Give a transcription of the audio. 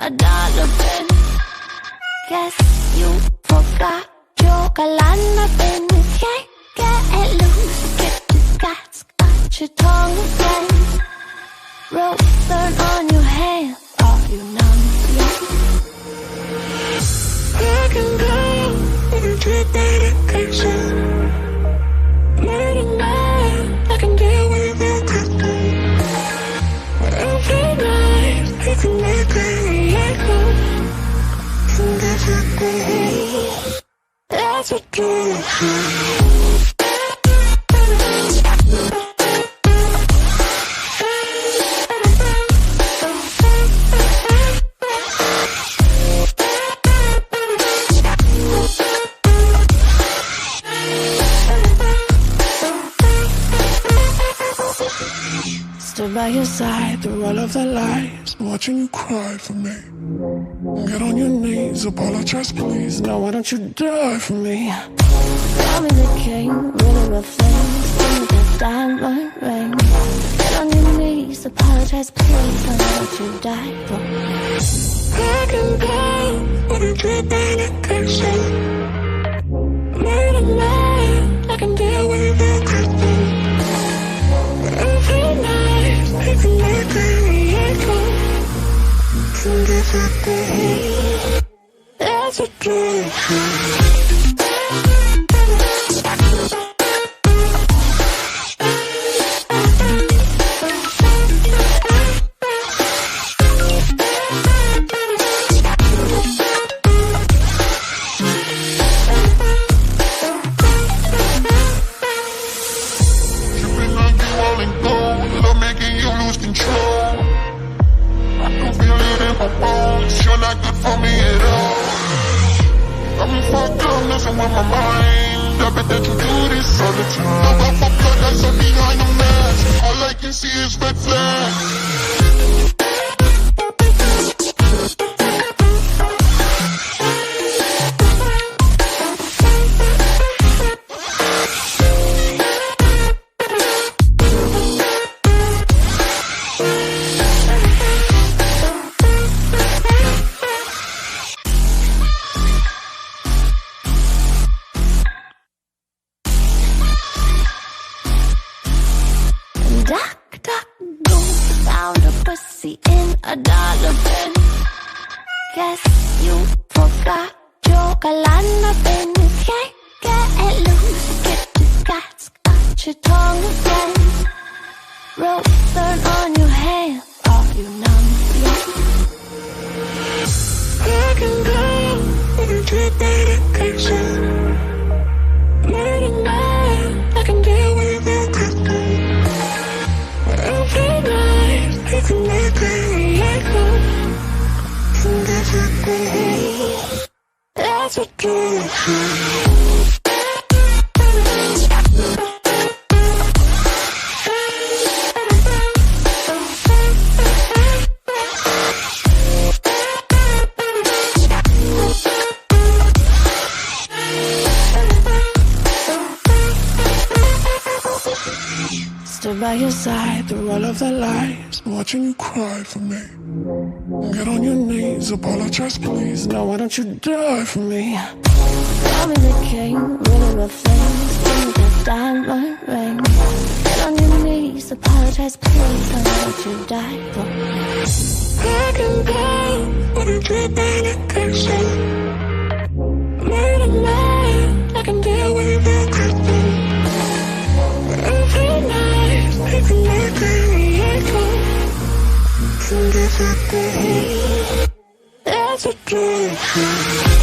a dollar bin. Guess you forgot your galana bin. Can't get loose, get the guts, got your tongue again. Rope burn on your hand, are you numb yet? I can go into dedication. Late at night, I can deal with everything. Every night, I can make a reaction. And that's a day, that's a day. Stood by your side through all of the lies, watching you cry for me. Get on your knees, apologize please. Now why don't you die for me? Tell me the king, really rough things. Give me that diamond ring. Get on your knees, apologize please. Now why don't you die for me? I can go into dedication. Late at night, I can deal with everything. Every night, I can make a reaction. And that's a day, that's a day. You're not good for me at all. Got me fucked up, messing with my mind. I bet that you do this all the time. Don't go for blood, I saw behind the mask. All I can see is red flags. Duck, duck, go, found a pussy in a dollar bin. Guess you forgot your galana bin. Can't get loose, get the guts, got your tongue again. Rope burn on your hand, are you numb yet? I can go into dedication. Late at night, I can deal with everything. Every night, I can make a reaction. And that's a day, that's a day. Stood by your side through all of the lies, watching you cry for me. Get on your knees, apologize please. Now why don't you die for me? Tell me the king, really rough things. Give me that diamond ring. Get on your knees, apologize please. Now why don't you die for me? I can go into dedication. Late at night, I can deal with everything. Every night, I can make a reaction. And that's a day, that's a day.